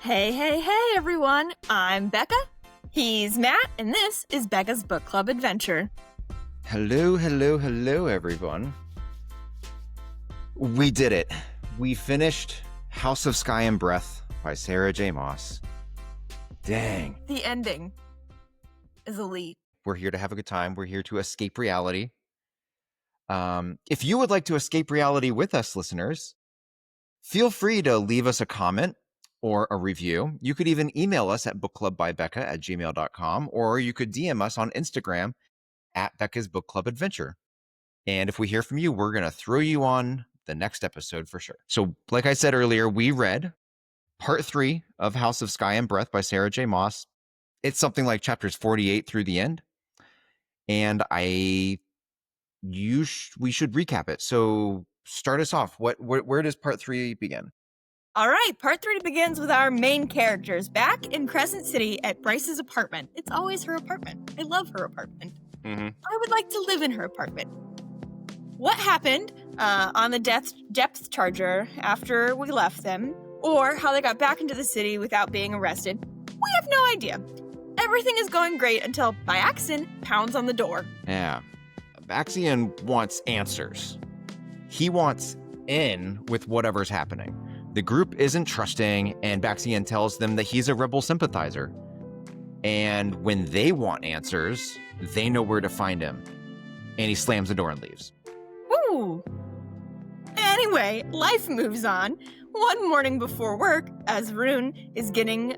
Hey, everyone. I'm Becca. He's Matt, and this is Becca's Book Club Adventure. Hello, everyone. We did it. We finished House of Sky and Breath by Sarah J. Maas. Dang. The ending is elite. We're here to have a good time. We're here to escape reality. If you would like to escape reality with us, listeners, feel free to leave us a comment or a review. You could even email us at bookclubbybecca@gmail.com, or you could DM us on Instagram at Becca's Book Club Adventure. And if we hear from you, we're going to throw you on the next episode for sure. So like I said earlier, we read part 3 of House of Sky and Breath by Sarah J. Maas. It's something like chapters 48 through the end. And we should recap it. So start us off. Where does part 3 begin? All right, part 3 begins with our main characters back in Crescent City at Bryce's apartment. It's always her apartment. I love her apartment. Mm-hmm. I would like to live in her apartment. What happened on the depth charger after we left them, or how they got back into the city without being arrested, we have no idea. Everything is going great until Byaxian pounds on the door. Yeah. Byaxian wants answers. He wants in with whatever's happening. The group isn't trusting, and Byaxian tells them that he's a rebel sympathizer. And when they want answers, they know where to find him. And he slams the door and leaves. Ooh. Anyway, life moves on. One morning before work, as Rune is getting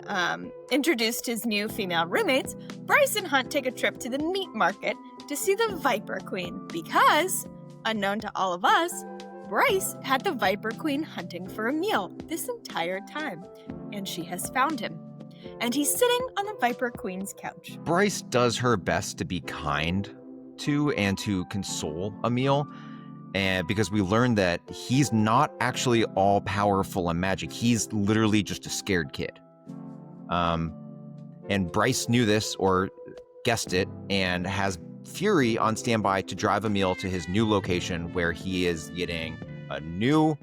introduced to his new female roommates, Bryce and Hunt take a trip to the meat market to see the Viper Queen because, unknown to all of us, Bryce had the Viper Queen hunting for a meal this entire time, and she has found him. And he's sitting on the Viper Queen's couch. Bryce does her best to be kind to and to console Emil, and because we learned that he's not actually all powerful in magic. He's literally just a scared kid. And Bryce knew this or guessed it and has Fury on standby to drive Emil to his new location where he is getting a new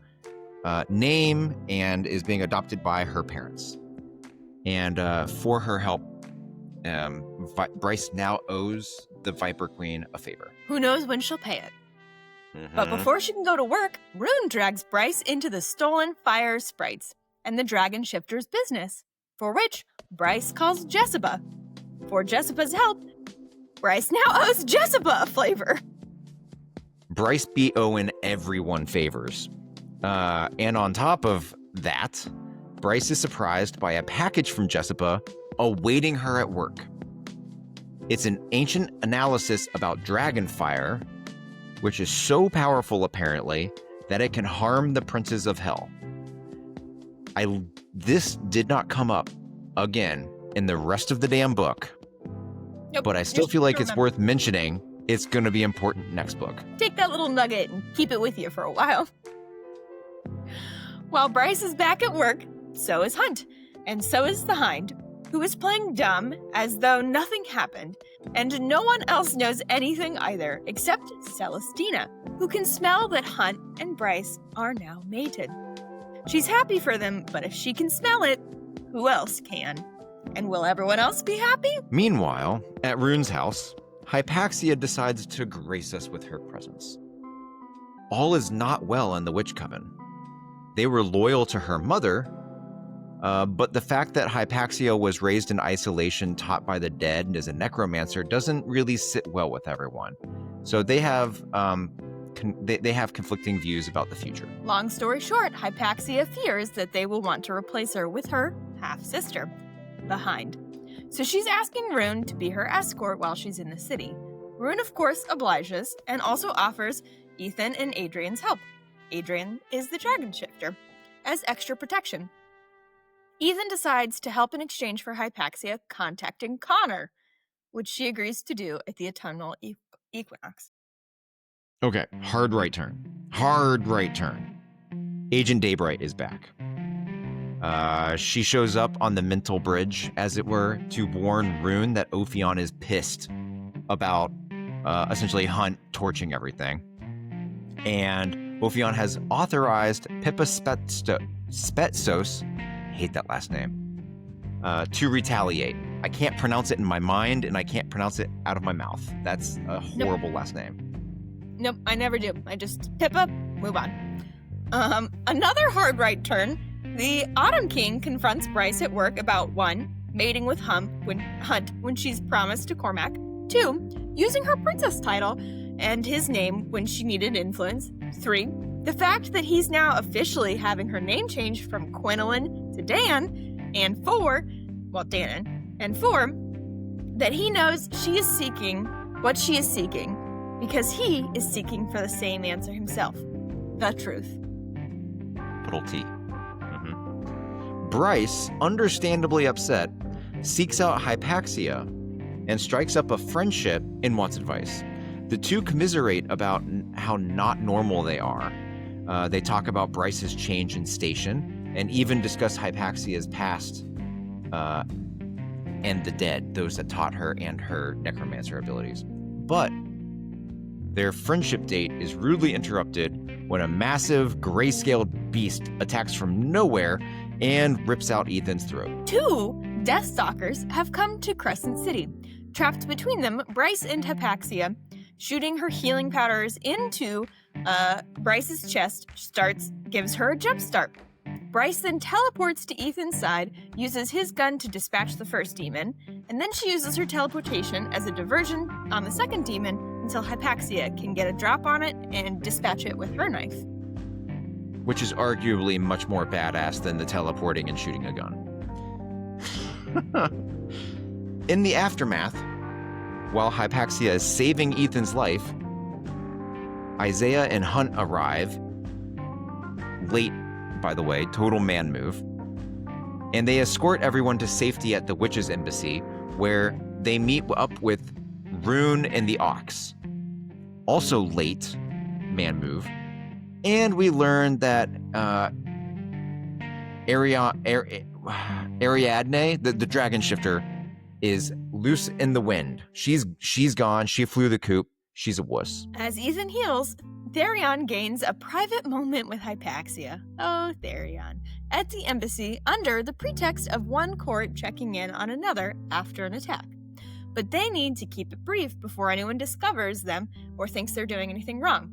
name and is being adopted by her parents. And for her help, Bryce now owes the Viper Queen a favor. Who knows when she'll pay it? Mm-hmm. But before she can go to work, Rune drags Bryce into the stolen fire sprites and the dragon shifter's business, for which Bryce calls Jessica. For Jessica's help, Bryce now owes Jessica a flavor. Bryce be owing everyone favors. And on top of that, Bryce is surprised by a package from Jessica awaiting her at work. It's an ancient analysis about dragon fire, which is so powerful apparently that it can harm the princes of hell. This did not come up again in the rest of the damn book. Nope, but I still feel like it's worth mentioning. It's going to be important next book. Take that little nugget and keep it with you for a while. While Bryce is back at work, so is Hunt, and so is the Hind, who is playing dumb as though nothing happened, and no one else knows anything either, except Celestina, who can smell that Hunt and Bryce are now mated. She's happy for them, but if she can smell it, who else can? And will everyone else be happy? Meanwhile, at Rune's house, Hypaxia decides to grace us with her presence. All is not well in the Witch Coven. They were loyal to her mother, but the fact that Hypaxia was raised in isolation, taught by the dead, and is a necromancer doesn't really sit well with everyone. So they have they have conflicting views about the future. Long story short, Hypaxia fears that they will want to replace her with her half-sister, the Hind. So she's asking Rune to be her escort while she's in the city. Rune, of course, obliges and also offers Ethan and Adrian's help. Adrian is the dragon shifter, as extra protection. Ethan decides to help in exchange for Hypaxia contacting Connor, which she agrees to do at the autumnal equinox. Okay, hard right turn. Agent Daybright is back. She shows up on the mental bridge, as it were, to warn Rune that Ophion is pissed about essentially Hunt torching everything. And Ophion has authorized Pippa Spetsos, hate that last name, to retaliate. I can't pronounce it in my mind, and I can't pronounce it out of my mouth. That's a horrible last name. Nope, I never do. I just pip up, move on. Another hard right turn. The Autumn King confronts Bryce at work about 1, mating with Hunt when she's promised to Cormac. 2, using her princess title and his name when she needed influence. 3, the fact that he's now officially having her name changed from Quinolin to Dan. And 4, Danon. And 4, that he knows she is seeking what she is seeking because he is seeking for the same answer himself. The truth. Little T. Bryce, understandably upset, seeks out Hypaxia and strikes up a friendship and wants advice. The two commiserate about how not normal they are. They talk about Bryce's change in station and even discuss Hypaxia's past and the dead, those that taught her and her necromancer abilities. But their friendship date is rudely interrupted when a massive gray-scaled beast attacks from nowhere and rips out Ethan's throat. 2 Deathstalkers have come to Crescent City. Trapped between them, Bryce and Hypaxia, shooting her healing powders into Bryce's chest, gives her a jump start. Bryce then teleports to Ethan's side, uses his gun to dispatch the first demon, and then she uses her teleportation as a diversion on the second demon until Hypaxia can get a drop on it and dispatch it with her knife. Which is arguably much more badass than the teleporting and shooting a gun. In the aftermath, while Hypaxia is saving Ethan's life, Isaiah and Hunt arrive, late, by the way, total man move, and they escort everyone to safety at the Witch's Embassy, where they meet up with Rune and the Ox. Also late, man move. And we learn that Ariadne, the dragon shifter, is loose in the wind. She's gone. She flew the coop. She's a wuss. As Ethan heals, Therion gains a private moment with Hypaxia. Oh, Therion. At the embassy, under the pretext of one court checking in on another after an attack. But they need to keep it brief before anyone discovers them or thinks they're doing anything wrong.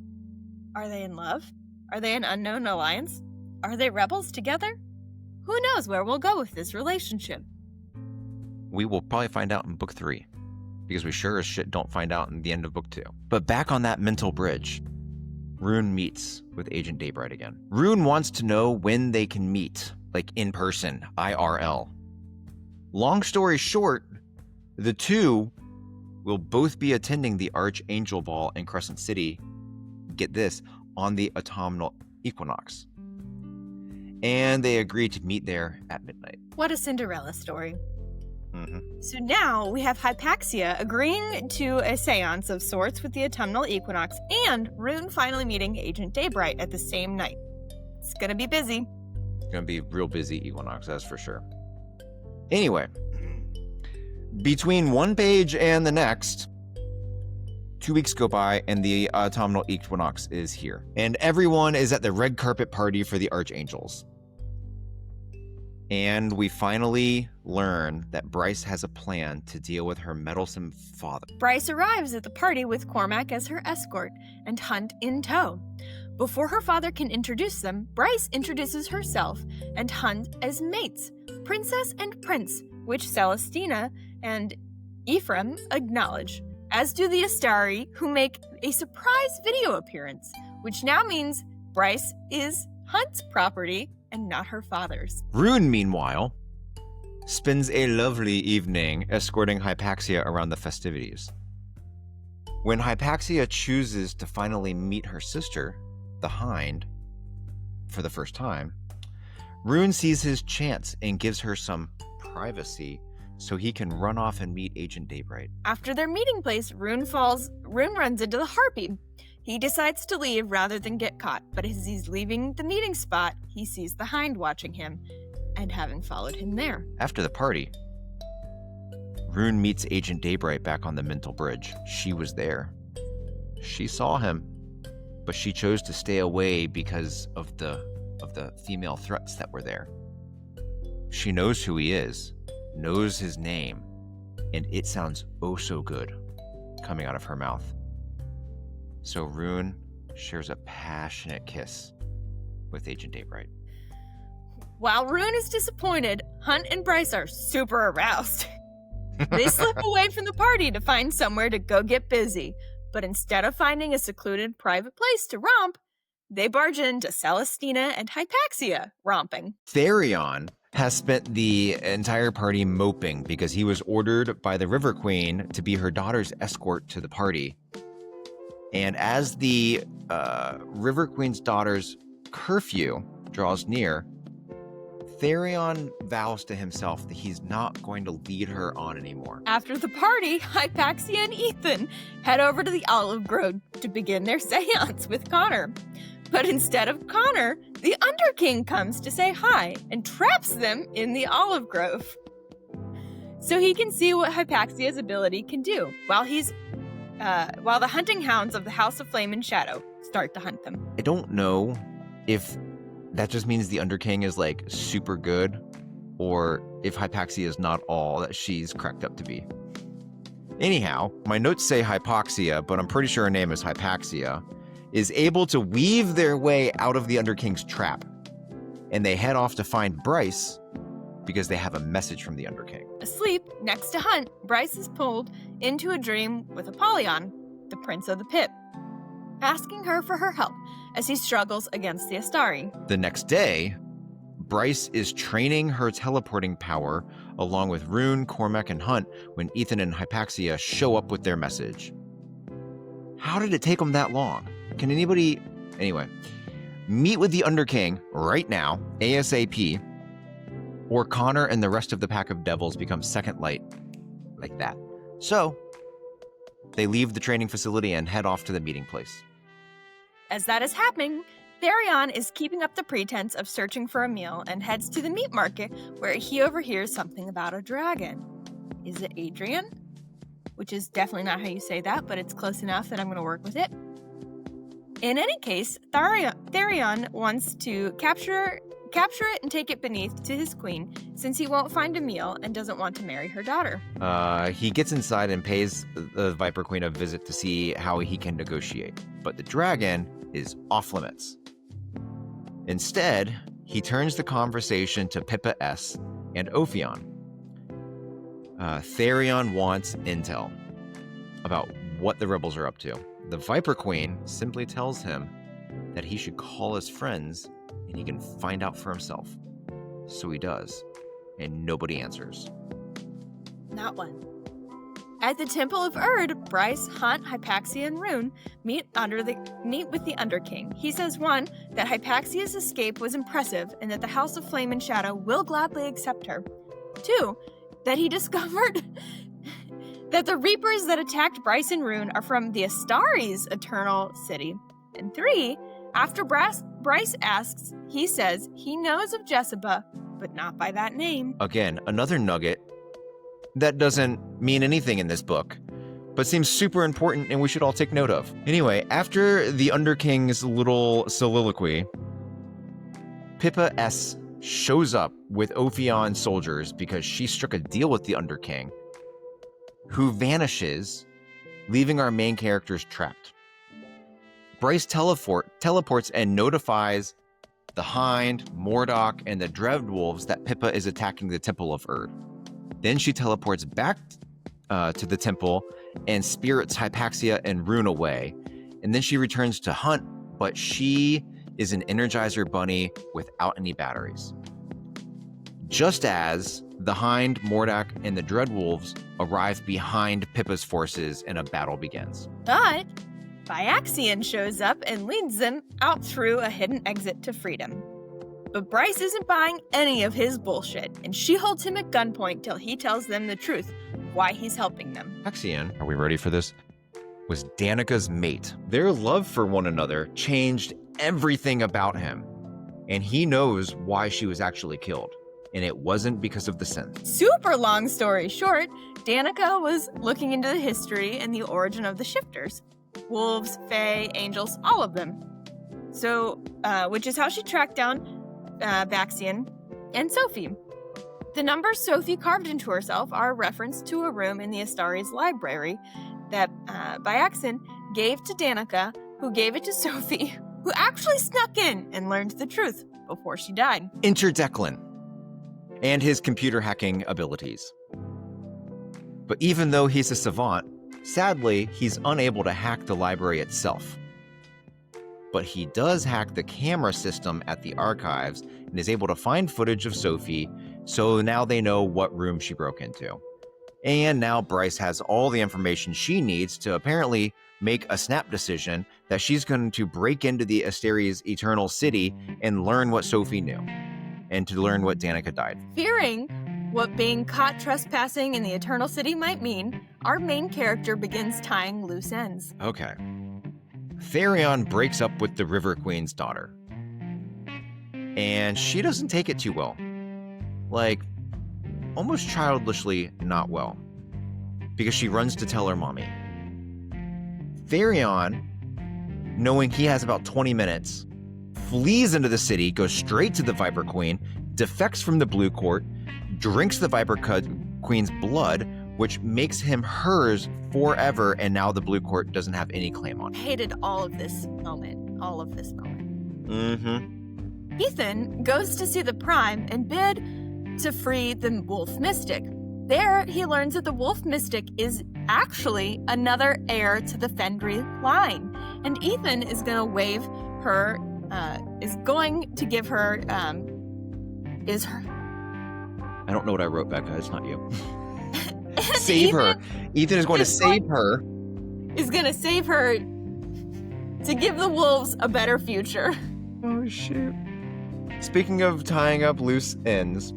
Are they in love? Are they an unknown alliance? Are they rebels together? Who knows where we'll go with this relationship? We will probably find out in book 3, because we sure as shit don't find out in the end of book 2. But back on that mental bridge, Rune meets with Agent Daybright again. Rune wants to know when they can meet, like in person, IRL. Long story short, the two will both be attending the Archangel Ball in Crescent City, get this, on the autumnal equinox. And they agree to meet there at midnight. What a Cinderella story. So now we have Hypaxia agreeing to a seance of sorts with the autumnal equinox and Rune finally meeting Agent Daybright at the same night. It's gonna be busy. It's gonna be real busy equinox, that's for sure. Anyway, between one page and the next, 2 weeks go by and the autumnal equinox is here. And everyone is at the red carpet party for the Archangels. And we finally learn that Bryce has a plan to deal with her meddlesome father. Bryce arrives at the party with Cormac as her escort and Hunt in tow. Before her father can introduce them, Bryce introduces herself and Hunt as mates, Princess and Prince, which Celestina and Ephraim acknowledge, as do the Astari, who make a surprise video appearance, which now means Bryce is Hunt's property and not her father's. Rune, meanwhile, spends a lovely evening escorting Hypaxia around the festivities. When Hypaxia chooses to finally meet her sister, the Hind, for the first time, Rune sees his chance and gives her some privacy so he can run off and meet Agent Daybright. After their meeting place, Rune runs into the Harpy. He decides to leave rather than get caught, but as he's leaving the meeting spot, he sees the Hind watching him and having followed him there. After the party, Rune meets Agent Daybright back on the mental bridge. She was there. She saw him, but she chose to stay away because of the female threats that were there. She knows who he is, knows his name, and it sounds oh so good coming out of her mouth. So Rune shares a passionate kiss with Agent Datebright. While Rune is disappointed, Hunt and Bryce are super aroused. They slip away from the party to find somewhere to go get busy, but instead of finding a secluded private place to romp, they barge into Celestina and Hypaxia romping. Therion has spent the entire party moping because he was ordered by the River Queen to be her daughter's escort to the party. And as the River Queen's daughter's curfew draws near, Therion vows to himself that he's not going to lead her on anymore. After the party, Hypaxia and Ethan head over to the Olive Grove to begin their seance with Connor. But instead of Connor, the Underking comes to say hi and traps them in the Olive Grove. So he can see what Hypaxia's ability can do while the hunting hounds of the House of Flame and Shadow start to hunt them. I don't know if that just means the Underking is like super good, or if Hypaxia is not all that she's cracked up to be. Anyhow, my notes say Hypaxia, but I'm pretty sure her name is Hypaxia, is able to weave their way out of the Underking's trap. And they head off to find Bryce because they have a message from the Underking. Asleep next to Hunt, Bryce is pulled into a dream with Apollyon, the Prince of the Pit, asking her for her help as he struggles against the Astari. The next day, Bryce is training her teleporting power along with Rune, Cormac, and Hunt when Ethan and Hypaxia show up with their message. How did it take them that long? Can anybody... Anyway, meet with the Underking right now, ASAP, or Connor and the rest of the pack of devils become second light like that. So, they leave the training facility and head off to the meeting place. As that is happening, Therion is keeping up the pretense of searching for a meal and heads to the meat market where he overhears something about a dragon. Is it Adrian? Which is definitely not how you say that, but it's close enough that I'm going to work with it. In any case, Therion wants to capture it and take it beneath to his queen, since he won't find a meal and doesn't want to marry her daughter. He gets inside and pays the Viper Queen a visit to see how he can negotiate. But the dragon is off limits. Instead, he turns the conversation to Pippa S. and Ophion. Therion wants intel about what the rebels are up to. The Viper Queen simply tells him that he should call his friends and he can find out for himself. So he does, and nobody answers. Not one. At the Temple of Erd, Bryce, Hunt, Hypaxia, and Rune meet with the Underking. He says, 1, that Hypaxia's escape was impressive and that the House of Flame and Shadow will gladly accept her. 2, that he discovered that the Reapers that attacked Bryce and Rune are from the Astari's eternal city. And 3, after Bryce asks, he says he knows of Jessica, but not by that name. Again, another nugget that doesn't mean anything in this book, but seems super important and we should all take note of. Anyway, after the Underking's little soliloquy, Pippa S. shows up with Ophion soldiers because she struck a deal with the Underking, who vanishes, leaving our main characters trapped. Bryce teleports and notifies the Hind, Mordok, and the Dreadwolves that Pippa is attacking the Temple of Erd. Then she teleports back to the temple and spirits Hypaxia and Rune away. And then she returns to Hunt, but she is an Energizer Bunny without any batteries. Just as the Hind, Mordok, and the Dreadwolves arrive behind Pippa's forces and a battle begins. But Phyrexian shows up and leads them out through a hidden exit to freedom. But Bryce isn't buying any of his bullshit, and she holds him at gunpoint till he tells them the truth, why he's helping them. Phyrexian, are we ready for this? Was Danica's mate. Their love for one another changed everything about him, and he knows why she was actually killed, and it wasn't because of the synth. Super long story short, Danica was looking into the history and the origin of the shifters. Wolves, fae, angels, all of them. So, which is how she tracked down Vaxian and Sophie. The numbers Sophie carved into herself are a reference to a room in the Astari's library that Biaxin gave to Danica, who gave it to Sophie, who actually snuck in and learned the truth before she died. Enter Declan and his computer hacking abilities. But even though he's a savant, sadly, he's unable to hack the library itself. But he does hack the camera system at the archives and is able to find footage of Sophie, so now they know what room she broke into. And now Bryce has all the information she needs to apparently make a snap decision that she's going to break into the Asteri's Eternal City and learn what Sophie knew, and to learn what Danica died. Fearing what being caught trespassing in the Eternal City might mean, our main character begins tying loose ends. Okay. Therion breaks up with the River Queen's daughter. And she doesn't take it too well. Like, almost childishly not well. Because she runs to tell her mommy. Therion, knowing he has about 20 minutes, flees into the city, goes straight to the Viper Queen, defects from the Blue Court, drinks the Viper Queen's blood, which makes him hers forever, and now the Blue Court doesn't have any claim on I it. hated all of this moment. Mm-hmm. Ethan goes to see the Prime and bid to free the Wolf Mystic. There, he learns that the Wolf Mystic is actually another heir to the Fendry line, and Ethan is going to wave her, is going to give her, is her. I don't know what I wrote, Becca. It's not you. Save her. Ethan is going to save her. Is going to save her to give the wolves a better future. Oh, shoot. Speaking of tying up loose ends,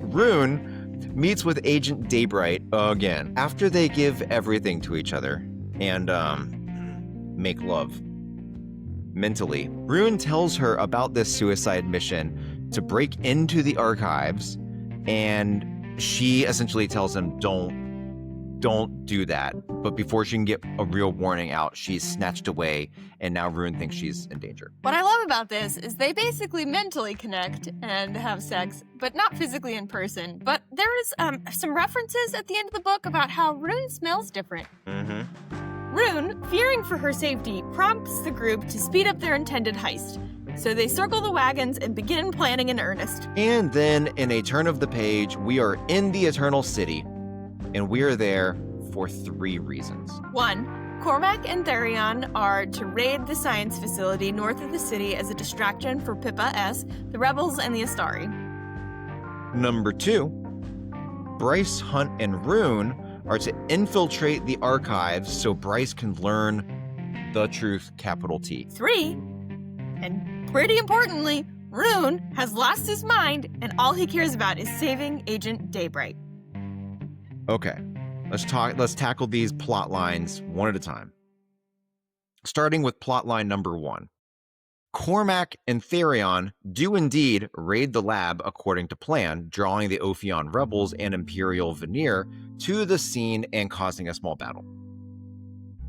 Rune meets with Agent Daybright again after they give everything to each other and make love mentally. Rune tells her about this suicide mission to break into the archives, and she essentially tells him, don't do that. But before she can get a real warning out, she's snatched away, and now Rune thinks she's in danger. What I love about this is they basically mentally connect and have sex, but not physically in person. But there is some references at the end of the book about how Rune smells different. Mm-hmm. Rune, fearing for her safety, prompts the group to speed up their intended heist. So they circle the wagons and begin planning in earnest. And then, in a turn of the page, we are in the Eternal City, and we are there for 3 reasons. 1. Cormac and Therion are to raid the science facility north of the city as a distraction for Pippa S., the rebels, and the Astari. Number 2, Bryce, Hunt, and Rune are to infiltrate the archives so Bryce can learn the truth, capital T. 3, and pretty importantly, Rune has lost his mind and all he cares about is saving Agent Daybright. Okay, let's tackle these plot lines one at a time. Starting with plot line number 1. Cormac and Therion do indeed raid the lab according to plan, drawing the Ophion rebels and Imperial Veneer to the scene and causing a small battle.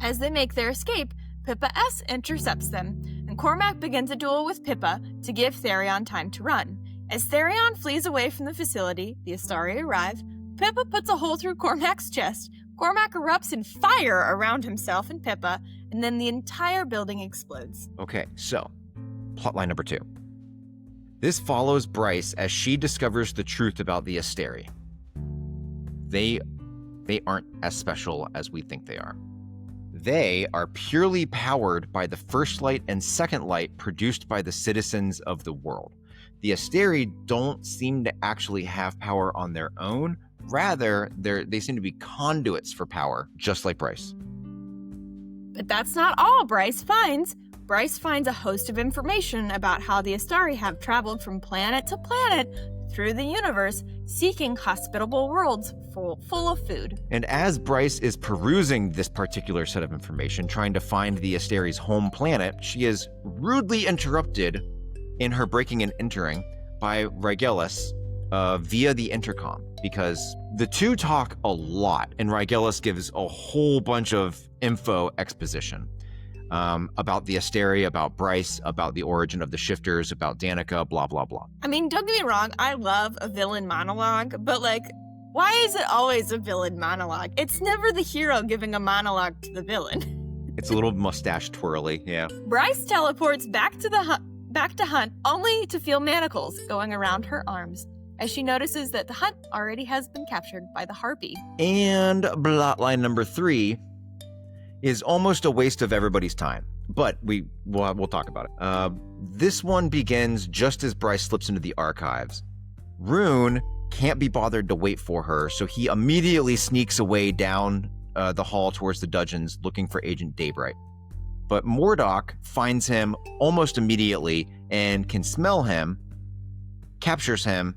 As they make their escape, Pippa S. intercepts them, and Cormac begins a duel with Pippa to give Therion time to run. As Therion flees away from the facility, the Astari arrive. Pippa puts a hole through Cormac's chest. Cormac erupts in fire around himself and Pippa, and then the entire building explodes. Okay, so, plotline number 2. This follows Bryce as she discovers the truth about the Asteri. They aren't as special as we think they are. They are purely powered by the first light and second light produced by the citizens of the world. The Asteri don't seem to actually have power on their own. Rather, they seem to be conduits for power, just like Bryce. But that's not all Bryce finds. Bryce finds a host of information about how the Astari have traveled from planet to planet through the universe, seeking hospitable worlds full of food. And as Bryce is perusing this particular set of information, trying to find the Asteri's home planet, she is rudely interrupted in her breaking and entering by Rygelis via the intercom, because the two talk a lot, and Rygelis gives a whole bunch of info exposition. about the Asteri, about Bryce, about the origin of the Shifters, about Danica, blah, blah, blah. I mean, don't get me wrong, I love a villain monologue, but why is it always a villain monologue? It's never the hero giving a monologue to the villain. It's a little mustache twirly, yeah. Bryce teleports back to Hunt only to feel manacles going around her arms as she notices that the Hunt already has been captured by the Harpy. And plotline number 3 is almost a waste of everybody's time, but we'll talk about it. This one begins just as Bryce slips into the archives. Rune can't be bothered to wait for her, so he immediately sneaks away down the hall towards the dungeons looking for Agent Daybright. But Mordok finds him almost immediately and can smell him, captures him,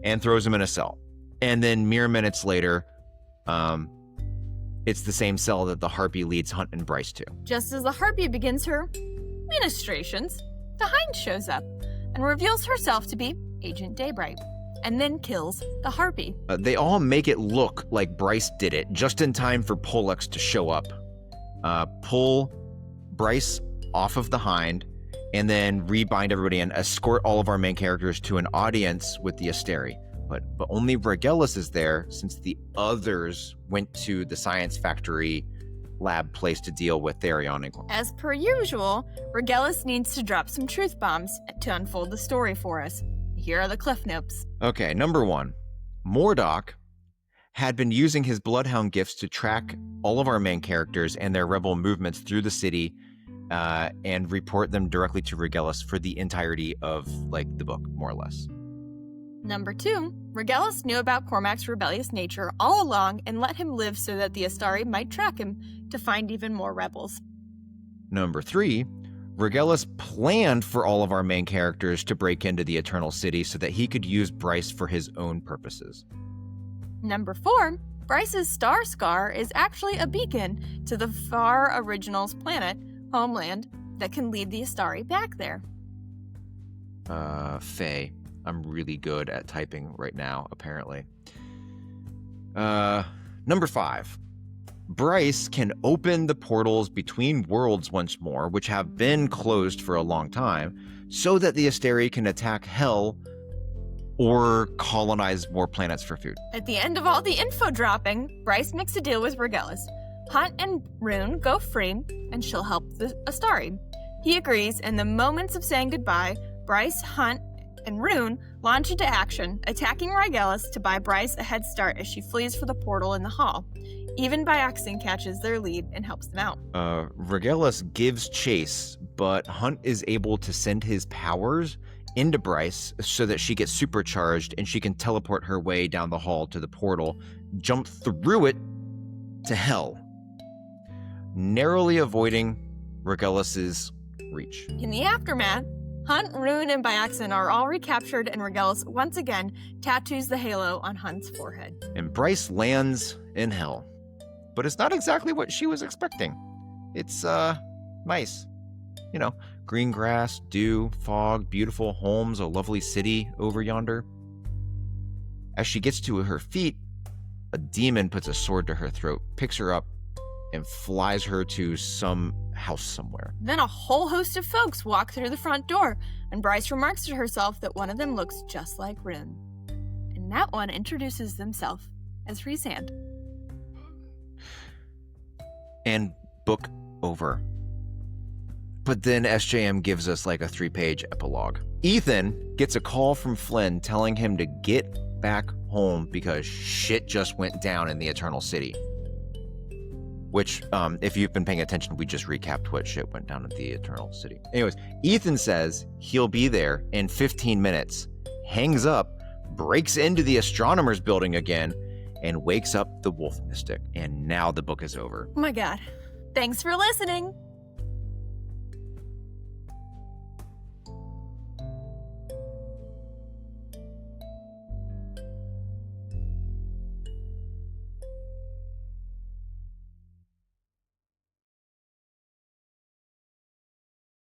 and throws him in a cell. And then mere minutes later, it's the same cell that the Harpy leads Hunt and Bryce to. Just as the Harpy begins her ministrations, the Hind shows up and reveals herself to be Agent Daybright, and then kills the Harpy. They all make it look like Bryce did it, just in time for Pollux to show up, pull Bryce off of the Hind, and then rebind everybody and escort all of our main characters to an audience with the Asteri. But only Vergellus is there, since the others went to the science factory lab place to deal with Therion. As per usual, Vergellus needs to drop some truth bombs to unfold the story for us. Here are the cliff notes. Okay, number 1. Mordok had been using his Bloodhound gifts to track all of our main characters and their rebel movements through the city and report them directly to Vergellus for the entirety of the book, more or less. Number 2, Vergellus knew about Cormac's rebellious nature all along and let him live so that the Astari might track him to find even more rebels. Number 3, Vergellus planned for all of our main characters to break into the Eternal City so that he could use Bryce for his own purposes. Number 4, Bryce's star scar is actually a beacon to the Far Originals planet, homeland, that can lead the Astari back there. Faye. I'm really good at typing right now, apparently. Number 5. Bryce can open the portals between worlds once more, which have been closed for a long time, so that the Asteri can attack Hell or colonize more planets for food. At the end of all the info dropping, Bryce makes a deal with Vergellus. Hunt and Rune go free, and she'll help the Astari. He agrees, and the moments of saying goodbye, Bryce, Hunt, and Rune launch into action, attacking Vergellus to buy Bryce a head start as she flees for the portal in the hall. Even Byaxin catches their lead and helps them out. Vergellus gives chase, but Hunt is able to send his powers into Bryce so that she gets supercharged and she can teleport her way down the hall to the portal, jump through it to Hell, narrowly avoiding Vergellus's reach. In the aftermath, Hunt, Rune, and Byaxin are all recaptured, and Vergellus once again tattoos the halo on Hunt's forehead. And Bryce lands in Hell. But it's not exactly what she was expecting. It's, nice. Green grass, dew, fog, beautiful homes, a lovely city over yonder. As she gets to her feet, a demon puts a sword to her throat, picks her up, and flies her to some house somewhere. Then a whole host of folks walk through the front door, and Bryce remarks to herself that one of them looks just like Rune. And that one introduces themselves as Rhysand. And book over. But then SJM gives us a 3-page epilogue. Ethan gets a call from Flynn telling him to get back home because shit just went down in the Eternal City. Which, if you've been paying attention, we just recapped what shit went down at the Eternal City. Anyways, Ethan says he'll be there in 15 minutes, hangs up, breaks into the Astronomer's building again, and wakes up the Wolf Mystic. And now the book is over. Oh my god. Thanks for listening.